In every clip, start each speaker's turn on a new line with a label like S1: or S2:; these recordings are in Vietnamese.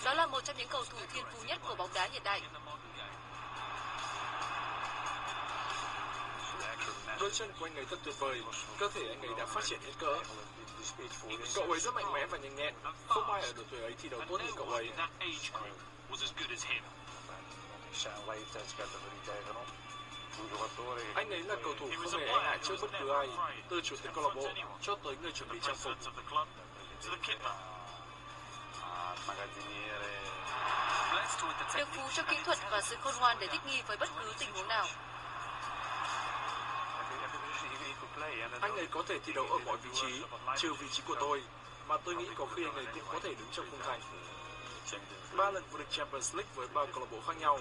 S1: Đó là một trong những cầu thủ thiên phú nhất của bóng đá hiện đại.
S2: Đôi chân của anh ấy thật tuyệt vời, cơ thể anh ấy đã phát triển hết cỡ. Cậu ấy rất mạnh mẽ và nhanh nhẹn, không ai ở độ tuổi ấy thi đấu tốt như cậu ấy. Anh ấy là cầu thủ không hề e ngại trước bất cứ ai, từ chủ tịch câu lạc bộ cho tới người chuẩn bị trang phục.
S1: Được phú cho kỹ thuật và sự khôn ngoan để thích nghi với bất cứ tình huống nào.
S2: Anh ấy có thể thi đấu ở mọi vị trí, trừ vị trí của tôi, mà tôi nghĩ có khi anh ấy cũng có thể đứng trong khung thành. 3 lần vô địch Champions League với 3 câu lạc bộ khác nhau,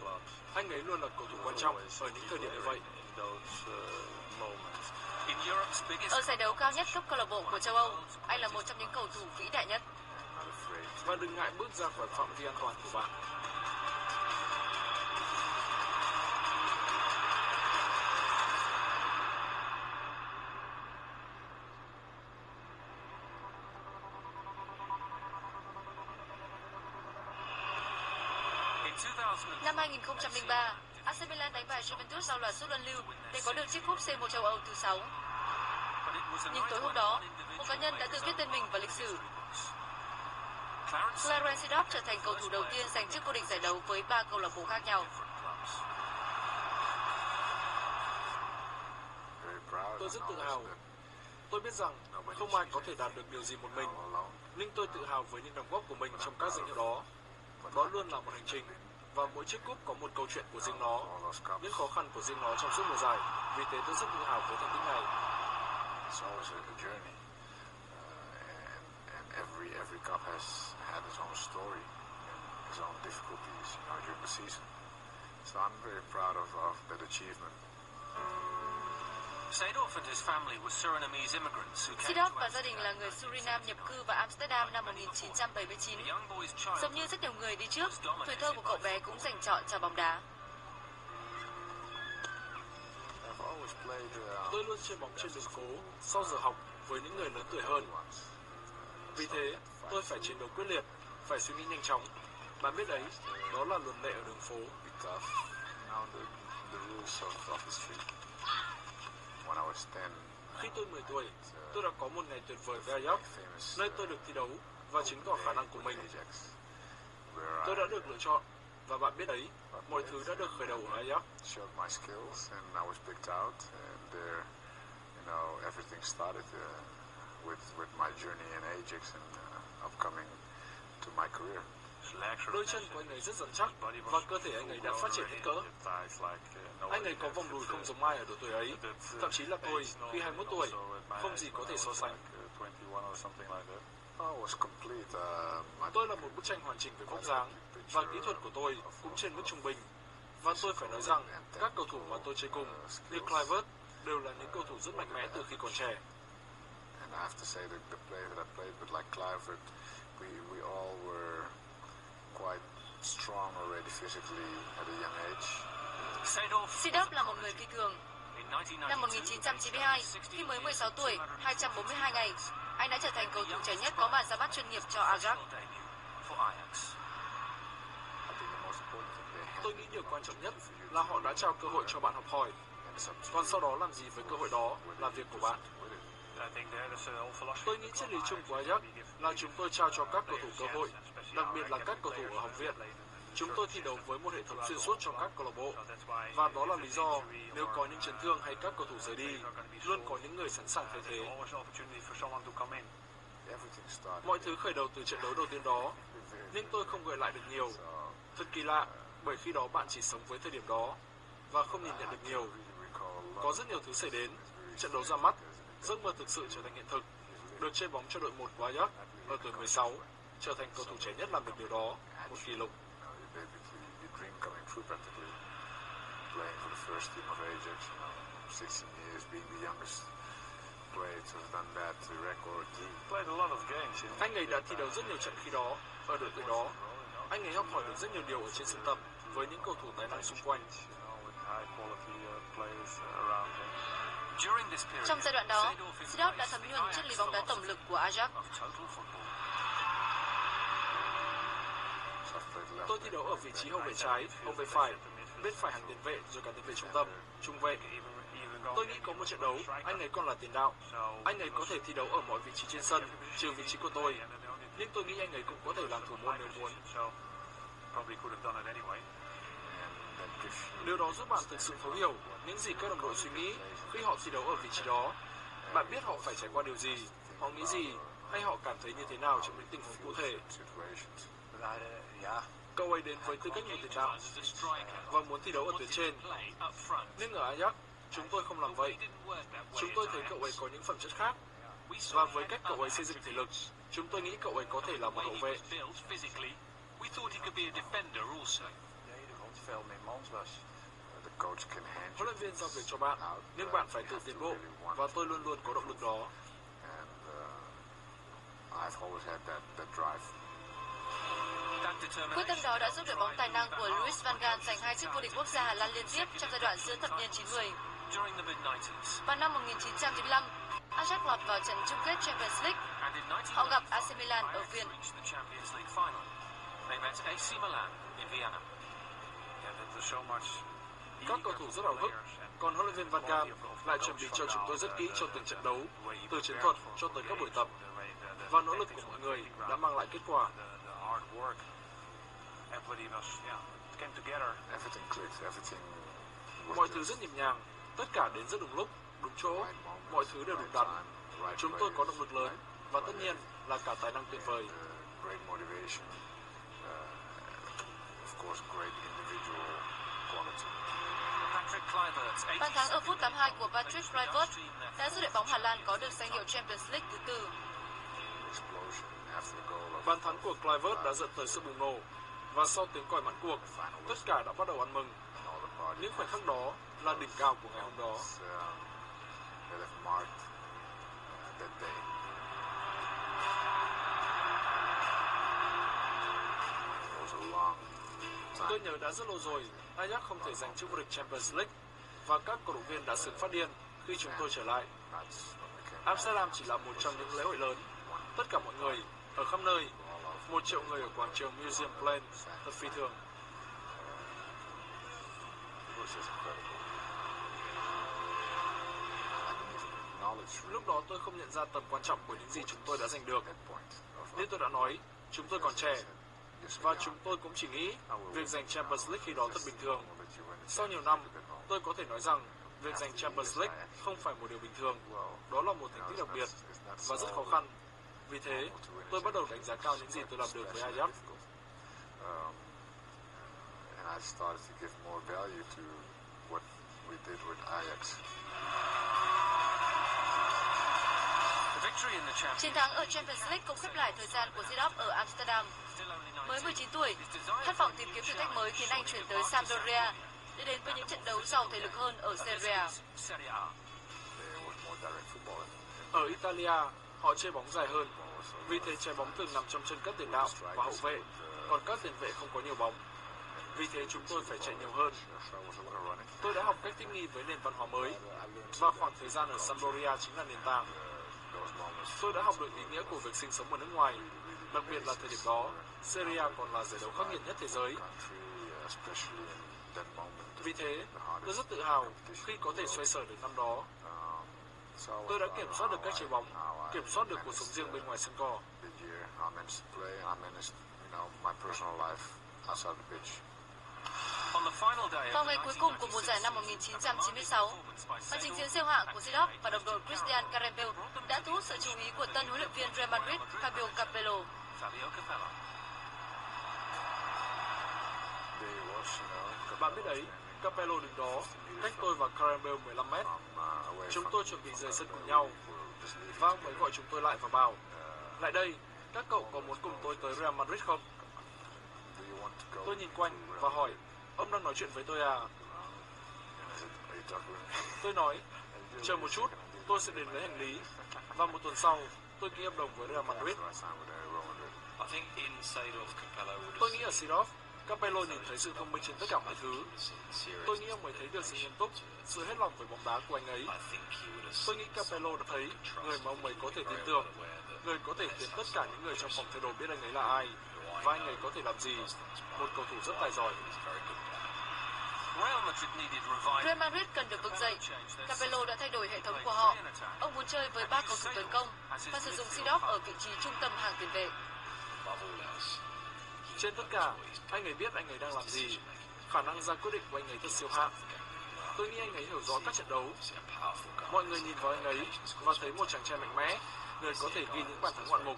S2: anh ấy luôn là cầu thủ quan trọng ở những thời điểm như vậy.
S1: Ở giải đấu cao nhất cấp câu lạc bộ của châu Âu, anh là một trong những cầu thủ vĩ đại nhất.
S2: Và đừng ngại bước ra khỏi phạm vi an toàn của bạn.
S1: Năm 2003, AC Milan đánh bại Juventus sau loạt sút luân lưu để có được chiếc cúp C1 châu Âu thứ 6. Nhưng tối hôm đó, một cá nhân đã tự viết tên mình vào lịch sử. Clarence Seedorf trở thành cầu thủ đầu tiên giành chức vô địch giải đấu với 3 câu lạc bộ khác nhau.
S2: Tôi rất tự hào. Tôi biết rằng không ai có thể đạt được điều gì một mình, nhưng tôi tự hào với những đóng góp của mình trong các danh hiệu đó. Đó luôn là một hành trình, và mỗi chiếc cúp có một câu chuyện của riêng nó, những khó khăn của riêng nó trong suốt mùa giải. Vì thế tôi rất tự hào với thành tích này.
S3: Every cup has had its own story, its own difficulties, during the season. So I'm very proud of that achievement.
S4: Seedorf and his family were Surinamese immigrants who came
S1: Seedorf
S4: to
S1: và gia đình là người Suriname nhập cư vào Amsterdam năm 1979. Giống như rất nhiều người đi trước, tuổi thơ của cậu bé cũng dành trọn cho bóng đá.
S2: Tôi luôn chơi bóng trên đường phố, sau giờ học với những người lớn tuổi hơn. Vì thế, tôi phải chiến đấu quyết liệt, phải suy nghĩ nhanh chóng. Bạn biết đấy, đó là luật lệ ở đường phố. Khi tôi 10 tuổi, tôi đã có một ngày tuyệt vời với Ajax, nơi tôi được thi đấu và chứng tỏ khả năng của mình. Tôi đã được lựa chọn, và bạn biết đấy, mọi thứ đã được khởi đầu ở Ajax.
S3: With my journey in Ajax and upcoming to my career.
S2: Đôi chân của anh ấy rất rắn chắc và cơ thể anh ấy đã phát triển hết cỡ. Anh ấy có vòng đùi không giống ai ở độ tuổi ấy, thậm chí là tôi khi 21 tuổi, không gì có thể so sánh. Tôi là một bức tranh hoàn chỉnh về vóc dáng và kỹ thuật của tôi cũng trên mức trung bình. Và tôi phải nói rằng các cầu thủ mà tôi chơi cùng như Clarence đều là những cầu thủ rất mạnh mẽ từ khi còn trẻ.
S3: And I have to say that the player that I played with, like Clivert, we all were quite strong already physically at a young age.
S1: Seedorf là một người phi thường. Năm 1992, khi mới 16 tuổi, 242 ngày, anh đã trở thành cầu thủ trẻ nhất có màn ra mắt chuyên nghiệp cho Ajax.
S2: Tôi nghĩ điều quan trọng nhất là họ đã trao cơ hội cho bạn học hỏi. Còn sau đó làm gì với cơ hội đó là việc của bạn. Tôi nghĩ triết lý chung của Ajax là chúng tôi trao cho các cầu thủ cơ hội, đặc biệt là các cầu thủ ở học viện. Chúng tôi thi đấu với một hệ thống xuyên suốt trong các câu lạc bộ, và đó là lý do nếu có những chấn thương hay các cầu thủ rời đi, luôn có những người sẵn sàng thay thế. Mọi thứ khởi đầu từ trận đấu đầu tiên đó, nhưng tôi không gợi lại được nhiều. Thật kỳ lạ, bởi khi đó bạn chỉ sống với thời điểm đó và không nhìn nhận được nhiều. Có rất nhiều thứ xảy đến, trận đấu ra mắt, giấc mơ thực sự trở thành hiện thực. Được chơi bóng cho đội 1 của Ajax ở tuổi 16, trở thành cầu thủ trẻ nhất làm được điều đó, một kỷ lục. Anh ấy đã thi đấu rất nhiều trận khi đó, ở độ tuổi đó. Anh ấy học hỏi được rất nhiều điều ở trên sân tập với những cầu thủ tài năng xung quanh.
S1: Trong giai đoạn đó, Seedorf đã thấm nhuần triết lý bóng đá tổng lực của Ajax.
S2: Tôi thi đấu ở vị trí hậu vệ trái, hậu vệ phải, bên phải hàng tiền vệ rồi cả tiền vệ trung tâm, trung vệ. Tôi nghĩ có một trận đấu, anh ấy còn là tiền đạo. Anh ấy có thể thi đấu ở mọi vị trí trên sân, trừ vị trí của tôi. Nhưng tôi nghĩ anh ấy cũng có thể làm thủ môn nếu muốn. Điều đó giúp bạn thực sự thấu hiểu những gì các đồng đội suy nghĩ khi họ thi đấu ở vị trí đó. Bạn biết họ phải trải qua điều gì, họ nghĩ gì, hay họ cảm thấy như thế nào trong những tình huống cụ thể. Cậu ấy đến với tư cách một tiền đạo và muốn thi đấu ở tuyến trên. Nhưng ở Ajax, chúng tôi không làm vậy. Chúng tôi thấy cậu ấy có những phẩm chất khác. Và với cách cậu ấy xây dựng thể lực, chúng tôi nghĩ cậu ấy có thể là một hậu vệ. Huấn luyện viên giao việc cho bạn, nhưng bạn phải tự tiến bộ, và tôi luôn luôn có động lực đó.
S1: Quyết tâm đó đã giúp đội bóng tài năng của Louis van Gaal giành 2 chức vô địch quốc gia Hà Lan liên tiếp trong giai đoạn giữa thập niên 90. Vào năm 1995, Ajax lọt vào trận chung kết Champions League. Họ gặp AC Milan ở Viên.
S2: Các cầu thủ rất hào hức, còn huấn luyện viên Van Gaal lại chuẩn bị cho chúng tôi rất kỹ cho từng trận đấu, từ chiến thuật cho tới các buổi tập. Và nỗ lực của mọi người đã mang lại kết quả. Mọi thứ rất nhịp nhàng, tất cả đến rất đúng lúc, đúng chỗ, mọi thứ đều đúng đắn. Chúng tôi có động lực lớn và tất nhiên là cả tài năng tuyệt vời.
S1: Bàn thắng ở phút 82 của Patrick Kluivert đã giúp đội bóng Hà Lan có được danh hiệu Champions League thứ tư.
S2: Bàn thắng của Clarence đã dẫn tới sự bùng nổ, và sau tiếng còi mãn cuộc, tất cả đã bắt đầu ăn mừng. Những khoảnh khắc đó là đỉnh cao của ngày hôm đó. Tôi nhớ đã rất lâu rồi, Ajax không thể giành chức vô địch Champions League, và các cổ động viên đã sướng phát điên khi chúng tôi trở lại. Amsterdam chỉ là một trong những lễ hội lớn. Tất cả mọi người, ở khắp nơi, 1 triệu người ở quảng trường Museum Plain, thật phi thường. Lúc đó tôi không nhận ra tầm quan trọng của những gì chúng tôi đã giành được. Như tôi đã nói, chúng tôi còn trẻ, và chúng tôi cũng chỉ nghĩ việc giành Champions League khi đó thật bình thường. Sau nhiều năm, tôi có thể nói rằng việc giành Champions League không phải một điều bình thường. Đó là một thành tích đặc biệt và rất khó khăn. Vì thế, tôi bắt đầu đánh giá cao những gì tôi làm được với Ajax.
S1: Chiến thắng ở Champions League cũng khép lại thời gian của Seedorf ở Amsterdam. Mới 19 tuổi, khát vọng tìm kiếm thử thách mới khiến anh chuyển tới Sampdoria để đến với những trận đấu giàu thể lực hơn ở Serie A.
S2: Ở Italia, họ chơi bóng dài hơn, vì thế trái bóng thường nằm trong chân các tiền đạo và hậu vệ, còn các tiền vệ không có nhiều bóng. Vì thế chúng tôi phải chạy nhiều hơn. Tôi đã học cách thích nghi với nền văn hóa mới, và khoảng thời gian ở Sampdoria chính là nền tảng. Tôi đã học được ý nghĩa của việc sinh sống ở nước ngoài, đặc biệt là thời điểm đó, Serie A còn là giải đấu khắc nghiệt nhất thế giới. Vì thế, tôi rất tự hào khi có thể xoay sở được năm đó. Tôi đã kiểm soát được cách chơi bóng, kiểm soát được cuộc sống riêng bên ngoài sân cỏ.
S3: outside the pitch.
S1: Vào ngày cuối cùng của mùa giải năm 1996, màn trình diễn siêu hạng của Seedorf và đồng đội Christian Clarence đã thu hút sự chú ý của tân huấn luyện viên Real Madrid Fabio Capello.
S2: Bạn biết đấy, Capello đứng đó, cách tôi và Clarence 15 mét. Chúng tôi chuẩn bị rời sân cùng nhau, và ông ấy gọi chúng tôi lại và bảo, lại đây, các cậu có muốn cùng tôi tới Real Madrid không? Tôi nhìn quanh và hỏi, ông đang nói chuyện với tôi à? Tôi nói, chờ một chút, tôi sẽ đến lấy hành lý. Và một tuần sau, tôi ký hợp đồng với Real Madrid. Tôi nghĩ ở Seedorf, Capello nhìn thấy sự thông minh trên tất cả mọi thứ. Tôi nghĩ ông ấy thấy được sự nghiêm túc, sự hết lòng với bóng đá của anh ấy. Tôi nghĩ Capello đã thấy người mà ông ấy có thể tin tưởng, người có thể khiến tất cả những người trong phòng thay đồ biết anh ấy là ai và anh ấy có thể làm gì. Một cầu thủ rất tài giỏi.
S1: Real Madrid cần được vực dậy. Capello đã thay đổi hệ thống của họ. Ông muốn chơi với 3 cầu thủ tấn công và sử dụng Seedorf ở vị trí trung tâm hàng tiền vệ.
S2: Trên tất cả, anh ấy biết anh ấy đang làm gì. Khả năng ra quyết định của anh ấy thật siêu hạng. Tôi nghĩ anh ấy hiểu rõ các trận đấu. Mọi người nhìn vào anh ấy và thấy một chàng trai mạnh mẽ, người có thể ghi những bàn thắng ngoạn mục.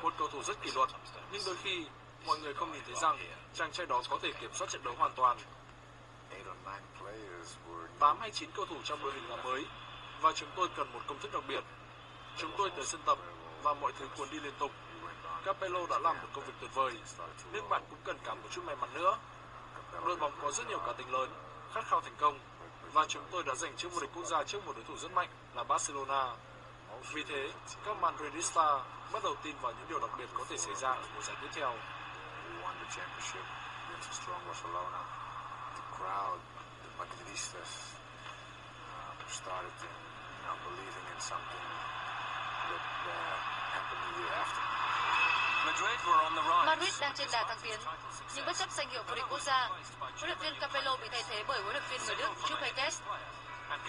S2: Một cầu thủ rất kỷ luật, nhưng đôi khi mọi người không nhìn thấy rằng chàng trai đó có thể kiểm soát trận đấu hoàn toàn. 8 hay 9 cầu thủ trong đội hình là mới và chúng tôi cần một công thức đặc biệt. Chúng tôi tới sân tập và mọi thứ cuốn đi liên tục. Capello đã làm một công việc tuyệt vời, nhưng bạn cũng cần cả một chút may mắn nữa. Đội bóng có rất nhiều cá tính lớn, khát khao thành công và chúng tôi đã giành chức vô địch quốc gia trước một đối thủ rất mạnh là Barcelona. Vì thế, các Madridista bắt đầu tin vào những điều đặc biệt có thể xảy ra ở mùa giải tiếp theo.
S3: Started believing in something that happened the year after.
S1: Madrid đang trên đà thăng tiến, nhưng bất chấp danh hiệu vô địch quốc gia, huấn luyện viên Capello bị thay thế bởi huấn luyện viên người Đức Jupp.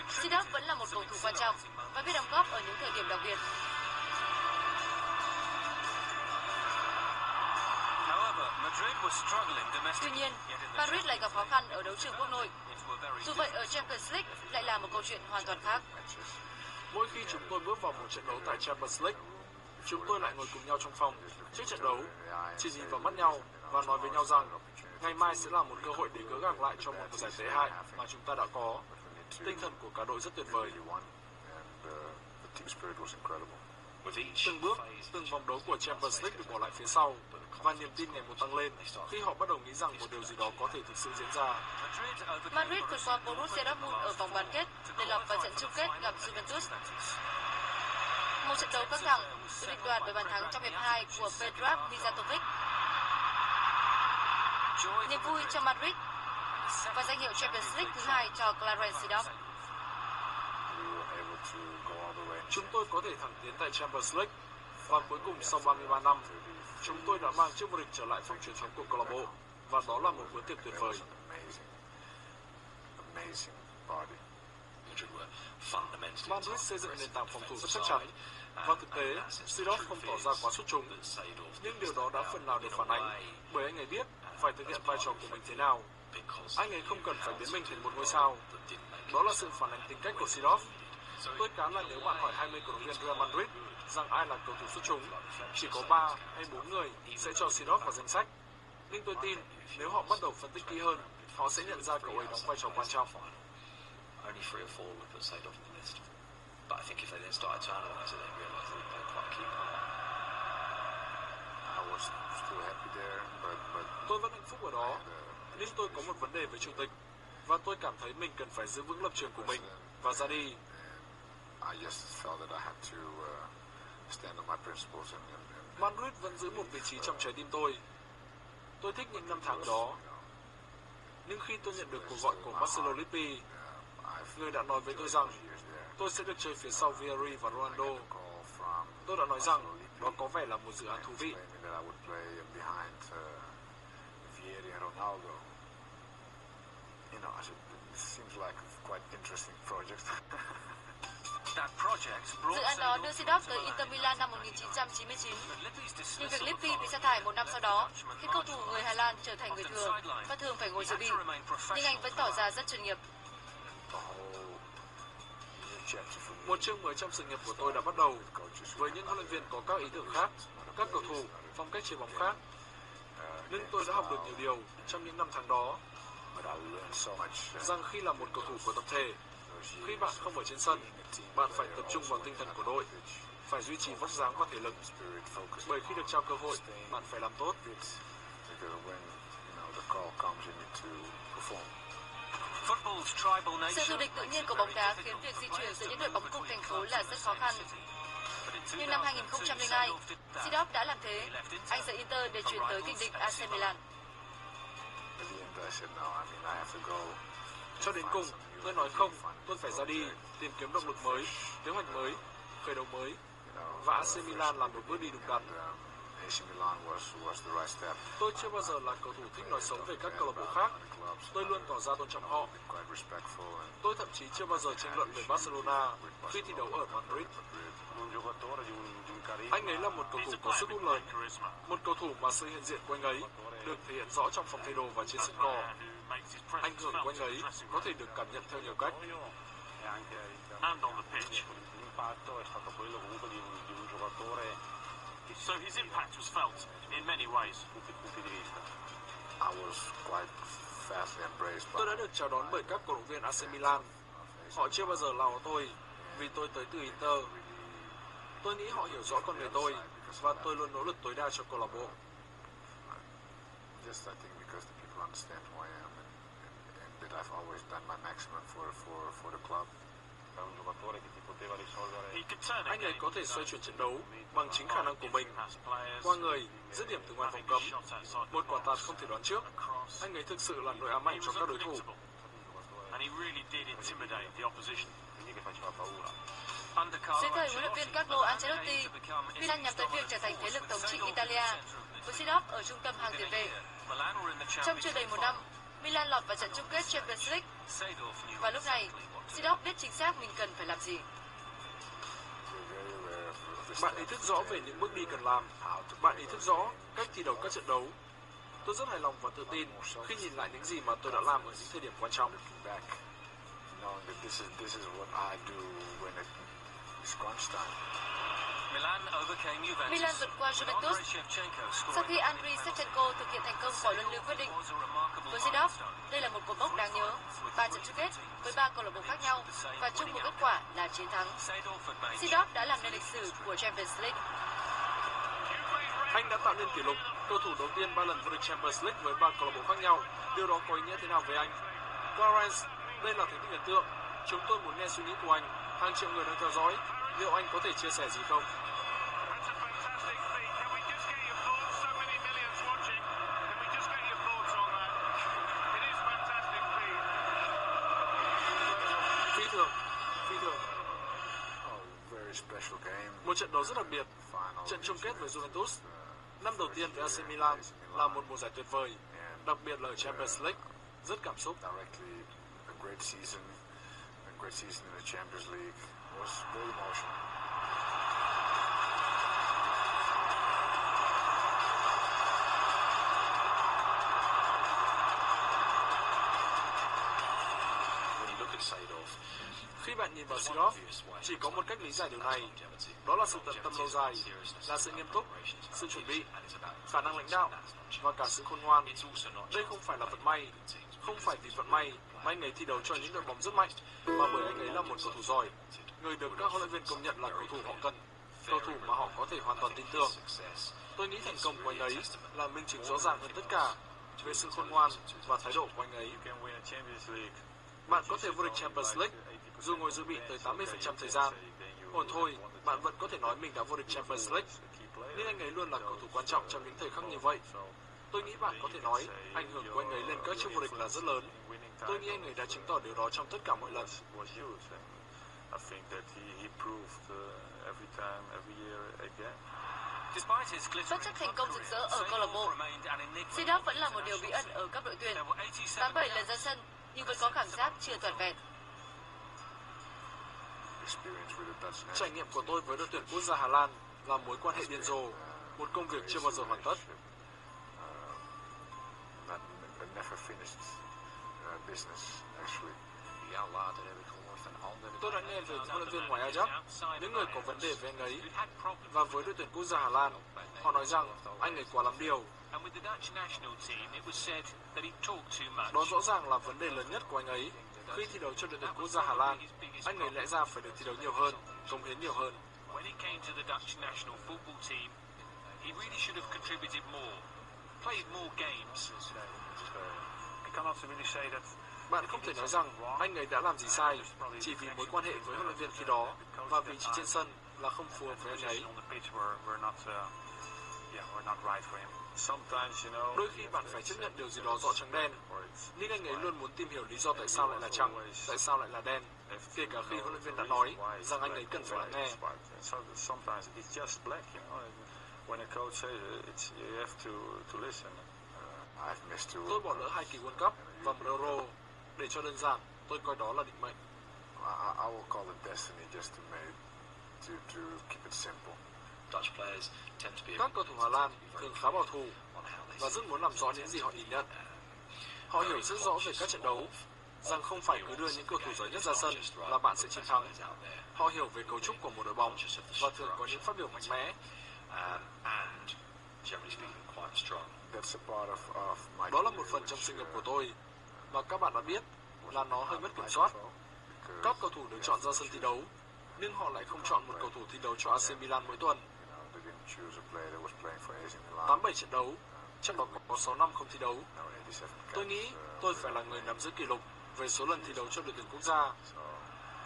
S1: Seedorf vẫn là một cầu thủ quan trọng và biết đóng góp ở những thời điểm đặc biệt. Tuy nhiên, Madrid lại gặp khó khăn ở đấu trường quốc nội. Dù vậy, ở Champions League lại là một câu chuyện hoàn toàn khác.
S2: Mỗi khi chúng tôi bước vào một trận đấu tại Champions League, chúng tôi lại ngồi cùng nhau trong phòng trước trận đấu, chỉ nhìn vào mắt nhau và nói với nhau rằng ngày mai sẽ là một cơ hội để gỡ gạc lại cho một giải tệ hại mà chúng ta đã có. Tinh thần của cả đội rất tuyệt vời. Từng bước, từng vòng đấu của Champions League được bỏ lại phía sau và niềm tin ngày một tăng lên khi họ bắt đầu nghĩ rằng một điều gì đó có thể thực sự diễn ra.
S1: Madrid vượt qua Borussia Dortmund ở vòng bán kết để lọt vào trận chung kết gặp Juventus. Một trận đấu căng thẳng được định đoạt với bàn thắng trong hiệp 2 của Predrag Mijatovic. Niềm vui cho Madrid và danh hiệu Champions League thứ 2 cho Clarence Seedorf.
S2: Chúng tôi có thể thẳng tiến tại Champions League và cuối cùng sau 33 năm, chúng tôi đã mang chiếc vô địch trở lại phòng truyền thống của câu lạc bộ và đó là một bữa tiệc tuyệt vời. Madrid xây dựng nền tảng phòng thủ rất chắc chắn và thực tế, Seedorf không tỏ ra quá xuất chúng, nhưng điều đó đã phần nào được phản ánh bởi anh ấy biết phải thực hiện vai trò của mình thế nào. Anh ấy không cần phải biến mình thành một ngôi sao. Đó là sự phản ánh tính cách của Seedorf. Tôi cá là nếu bạn hỏi 20 cổ động viên Real Madrid rằng ai là cầu thủ xuất chúng, chỉ có 3 hay 4 người sẽ cho Seedorf vào danh sách. Nhưng tôi tin nếu họ bắt đầu phân tích kỹ hơn, họ sẽ nhận ra cậu ấy đóng vai trò quan trọng. Tôi vẫn hạnh phúc ở đó, nhưng tôi có một vấn đề với chủ tịch và tôi cảm thấy mình cần phải giữ vững lập trường của mình và ra đi. Madrid vẫn giữ một vị trí trong trái tim tôi. Tôi thích những năm tháng đó. Nhưng khi tôi nhận được cuộc gọi của Marcelo Lippi, người đã nói với tôi rằng tôi sẽ được chơi phía sau ViE và Ronaldo, tôi đã nói rằng đó có vẻ là một dự án thú vị.
S1: Dự án đó đưa Seedorf tới Inter Milan năm 1999. Nhưng việc Lippi bị sa thải một năm sau đó khiến cầu thủ người Hà Lan trở thành người thường và thường phải ngồi dự bị. Nhưng anh vẫn tỏ ra rất chuyên nghiệp.
S2: Một chương mới trong sự nghiệp của tôi đã bắt đầu với những huấn luyện viên có các ý tưởng khác, các cầu thủ, phong cách chơi bóng khác. Nhưng tôi đã học được nhiều điều trong những năm tháng đó. Rằng khi là một cầu thủ của tập thể, khi bạn không ở trên sân, bạn phải tập trung vào tinh thần của đội, phải duy trì vóc dáng và thể lực. Bởi khi được trao cơ hội, bạn phải làm tốt.
S1: Sự thù địch tự nhiên của bóng đá khiến việc di chuyển giữa những đội bóng cùng thành phố là rất khó khăn. Nhưng năm 2002, Seedorf đã làm thế. Anh rời Inter để chuyển tới kình địch AC Milan.
S2: Cho đến cùng, tôi nói không, tôi phải ra đi, tìm kiếm động lực mới, kế hoạch mới, khởi đầu mới. Và AC Milan là một bước đi đúng đắn. Tôi chưa bao giờ là cầu thủ thích nói xấu về các câu lạc bộ khác. Tôi luôn tỏ ra tôn trọng họ. Tôi thậm chí chưa bao giờ tranh luận về Barcelona khi thi đấu ở Madrid. Anh ấy là một cầu thủ có sức hút lớn, một cầu thủ mà sự hiện diện của anh ấy được thể hiện rõ trong phòng thay đồ và trên sân cỏ. Ảnh hưởng của anh ấy có thể được cảm nhận theo nhiều cách.
S4: So his impact was felt in many ways.
S2: Tôi đã được chào đón bởi các cổ động viên AC Milan. Họ chưa bao giờ lao tôi vì tôi tới từ Inter. Tôi nghĩ họ hiểu rõ con người tôi và tôi luôn nỗ lực tối đa cho câu lạc bộ. Anh ấy có thể xoay chuyển trận đấu bằng chính khả năng của mình, qua người, dứt điểm từ ngoài vòng cấm, một quả tạt không thể đoán trước. Anh ấy thực sự là nỗi ám ảnh cho các đối thủ.
S1: Dưới thời huấn luyện viên Carlo Ancelotti, Milan nhắm tới việc trở thành thế lực thống trị Italia, với Seedorf ở trung tâm hàng tiền vệ. Trong chưa đầy một năm, Milan lọt vào trận chung kết Champions League. Và lúc này, Seedorf biết chính xác mình cần phải làm gì.
S2: Bạn ý thức rõ về những bước đi cần làm. Bạn ý thức rõ cách thi đấu các trận đấu. Tôi rất hài lòng và tự tin khi nhìn lại những gì mà tôi đã làm ở những thời điểm quan trọng.
S1: Milan vượt qua Juventus sau khi Andriy Shevchenko thực hiện thành công quả luân lưu quyết định. Với Seedorf, đây là một cột mốc đáng nhớ. 3 trận chung kết với 3 câu lạc bộ khác nhau và chung một kết quả là chiến thắng. Seedorf đã làm nên lịch sử của Champions League.
S2: Anh đã tạo nên kỷ lục, cầu thủ đầu tiên 3 lần vô địch Champions League với 3 câu lạc bộ khác nhau. Điều đó có ý nghĩa thế nào với anh? Clarence, đây là thành tích ấn tượng. Chúng tôi muốn nghe suy nghĩ của anh. Hàng triệu người đang theo dõi. Liệu anh có thể chia sẻ gì không? Phi thường. Một trận đấu rất đặc biệt. Trận chung kết với Juventus. Năm đầu tiên với AC Milan là một mùa giải tuyệt vời, đặc biệt là ở Champions League. Rất cảm xúc. Khi bạn nhìn vào Seedorf, chỉ có một cách lý giải điều này. Đó là sự tận tâm lâu dài, là sự nghiêm túc, sự chuẩn bị, khả năng lãnh đạo và cả sự khôn ngoan. Đây không phải là vận may, không phải vì vận may mà anh ấy thi đấu cho những đội bóng rất mạnh, mà bởi anh ấy là một cầu thủ giỏi, người được các huấn luyện viên công nhận là cầu thủ họ cần, cầu thủ mà họ có thể hoàn toàn tin tưởng. Tôi nghĩ thành công của anh ấy là minh chứng rõ ràng hơn tất cả về sự khôn ngoan và thái độ của anh ấy. Bạn có thể vô địch Champions League dù ngồi dự bị tới 80% thời gian. Ổn thôi, bạn vẫn có thể nói mình đã vô địch Champions League. Nhưng anh ấy luôn là cầu thủ quan trọng trong những thời khắc như vậy. Tôi nghĩ bạn có thể nói ảnh hưởng của anh ấy lên các chức vô địch là rất lớn. Tôi nghĩ anh ấy đã chứng tỏ điều đó trong tất cả mọi lần.
S1: Bất chấp thành công rực rỡ ở câu lạc bộ, Seedorf vẫn là một điều bí ẩn ở cấp đội tuyển. 87 lần ra sân nhưng vẫn có cảm giác chưa toàn vẹn.
S3: experience with the Dutch
S2: Trải
S3: national
S2: nghiệm của
S3: team
S2: tôi với đội tuyển quốc gia Hà Lan là mối quan hệ điên rồ, một công việc chưa bao giờ hoàn tất.
S3: that never finished business actually.
S2: Tôi đã nghe về những huấn luyện viên ngoài Ajax, những người có vấn đề với anh ấy. Và với đội tuyển quốc gia Hà Lan, họ nói rằng anh ấy quá lắm điều. Đó rõ ràng là vấn đề lớn nhất của anh ấy. Khi thi đấu cho đội tuyển quốc gia Hà Lan, anh ấy lẽ ra phải được thi đấu nhiều hơn, cống hiến nhiều hơn. Bạn không thể nói rằng anh ấy đã làm gì sai chỉ vì mối quan hệ với huấn luyện viên khi đó và vị trí trên sân là không phù hợp với anh ấy. Đôi khi bạn phải chấp nhận điều gì đó rõ trắng đen, nhưng anh ấy luôn muốn tìm hiểu lý do tại sao lại là trắng, tại sao lại là đen, kể cả khi huấn luyện viên đã nói rằng anh ấy cần phải lắng nghe. Tôi bỏ lỡ 2 kỳ World Cup và một Euro. Để cho đơn giản, tôi coi đó là định mệnh.
S3: I will call it destiny just to keep it simple.
S2: Các cầu thủ Hà Lan thường khá bảo thủ và rất muốn làm rõ những gì họ nhìn nhận. Họ hiểu rất rõ về các trận đấu, rằng không phải cứ đưa những cầu thủ giỏi nhất ra sân là bạn sẽ chiến thắng. Họ hiểu về cấu trúc của một đội bóng và thường có những phát biểu mạnh mẽ. Đó là một phần trong sự nghiệp của tôi, và các bạn đã biết là nó hơi mất kiểm soát. Các cầu thủ được chọn ra sân thi đấu, nhưng họ lại không chọn một cầu thủ thi đấu cho AC Milan mỗi tuần. 87 trận đấu, trong đó có 6 năm không thi đấu. Tôi nghĩ tôi phải là người nắm giữ kỷ lục về số lần thi đấu cho đội tuyển quốc gia.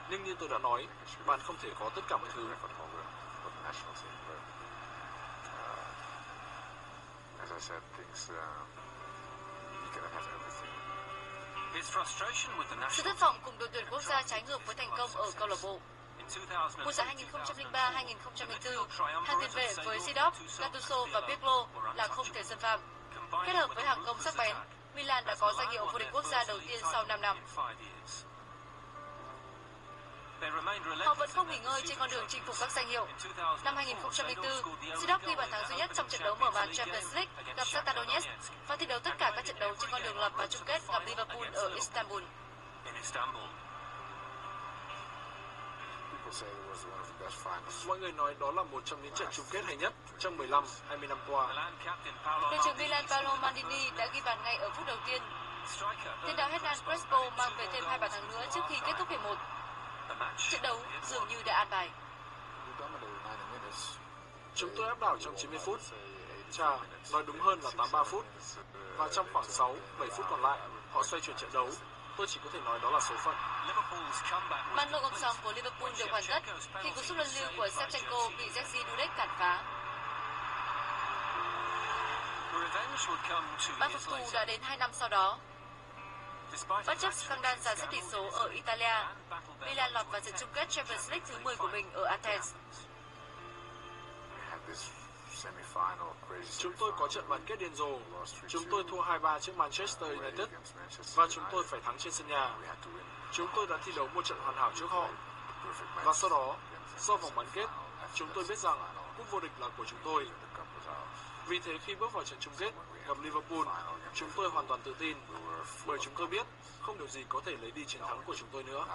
S2: Nhưng như tôi đã nói, bạn không thể có tất cả mọi thứ.
S1: Sự thất vọng cùng đội tuyển quốc gia trái ngược với thành công ở câu lạc bộ. Mùa giải 2003-2004, hàng tiền vệ với Seedorf, Gattuso và Pirlo là không thể xâm phạm. Kết hợp với hàng công sắc bén, Milan đã có danh hiệu vô địch quốc gia đầu tiên sau 5 năm. Họ vẫn không nghỉ ngơi trên con đường chinh phục các danh hiệu. Năm 2004, Seedorf ghi bàn thắng duy nhất trong trận đấu mở màn Champions League gặp Shakhtar Donetsk và thi đấu tất cả các trận đấu trên con đường lọt vào chung kết gặp Liverpool ở Istanbul.
S2: Mọi người nói đó là một trong những trận chung kết hay nhất trong 15-20 năm qua.
S1: Đội trưởng Milan Paolo Maldini đã ghi bàn ngay ở phút đầu tiên. Tiền đạo Hernan Crespo mang về thêm 2 bàn thắng nữa trước khi kết thúc hiệp 1. Trận đấu dường như đã an bài.
S2: Chúng tôi áp đảo trong 90 phút. Nói đúng hơn là 83 phút. Và trong khoảng 6-7 phút còn lại, họ xoay chuyển trận đấu. Tôi chỉ có thể nói đó là số phận.
S1: Màn lội ngược dòng của Liverpool được hoàn tất khi cú sút luân lưu của Shevchenko bị Jerzy Dudek cản phá. Bàn phục thù đã đến 2 năm sau đó. Bất chấp scandal dàn xếp tỷ số ở Italia, Milan lọt vào trận chung kết Champions League thứ 10 của mình ở Athens.
S2: Chúng tôi có trận bán kết điên rồ. Chúng tôi thua 2-3 trước Manchester United và chúng tôi phải thắng trên sân nhà. Chúng tôi đã thi đấu một trận hoàn hảo trước họ. Và sau đó, sau vòng bán kết, chúng tôi biết rằng cúp vô địch là của chúng tôi. Vì thế khi bước vào trận chung kết gặp Liverpool, chúng tôi hoàn toàn tự tin, bởi chúng tôi biết không điều gì có thể lấy đi chiến thắng của chúng tôi nữa.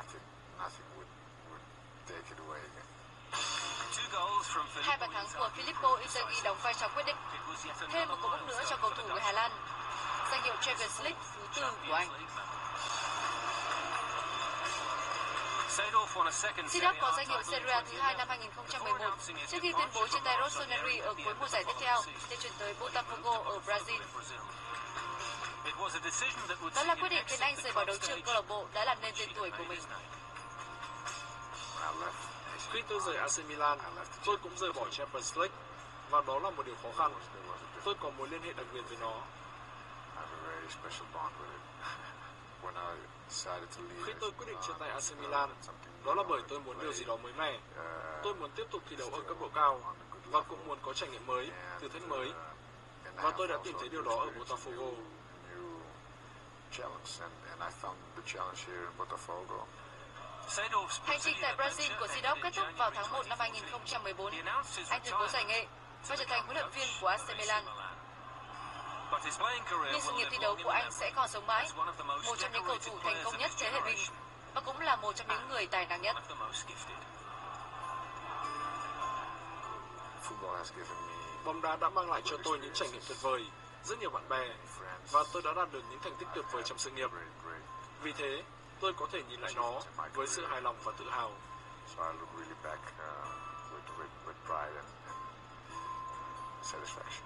S1: 2 bàn thắng của Filippo Inzaghi đóng vai trò quyết định. Thêm một cú mốc nữa cho cầu thủ người Hà Lan. Danh hiệu Champions League thứ 4 của anh. Seedorf có danh hiệu Serie A thứ 2 năm 2011 trước khi tuyên bố chia tay Rossoneri ở cuối mùa giải tiếp theo để chuyển tới Botafogo ở Brazil. Đó là quyết định khiến anh rời bỏ đấu trường câu lạc bộ đã làm nên tên tuổi của mình.
S2: Khi tôi rời AC Milan, tôi cũng rời bỏ Champions League, và đó là một điều khó khăn. Tôi có mối liên hệ đặc biệt với nó. Khi tôi quyết định chia tay AC Milan, đó là bởi tôi muốn điều gì đó mới mẻ. Tôi muốn tiếp tục thi đấu ở cấp độ cao và cũng muốn có trải nghiệm mới, thử thách mới. Và tôi đã tìm thấy điều đó ở Botafogo.
S1: Hành trình tại Brazil của Seedorf kết thúc vào tháng 1 năm 2014. Anh tuyên bố giải nghệ và trở thành huấn luyện viên của AC Milan. Nhưng sự nghiệp thi đấu của anh sẽ còn sống mãi, một trong những cầu thủ thành công nhất thế hệ mình và cũng là một trong những người tài năng nhất.
S2: Bóng đá đã mang lại cho tôi những trải nghiệm tuyệt vời, rất nhiều bạn bè và tôi đã đạt được những thành tích tuyệt vời trong sự nghiệp. Vì thế, tôi có thể nhìn lại nó với sự hài lòng và tự hào.
S3: So I look really back with pride and satisfaction.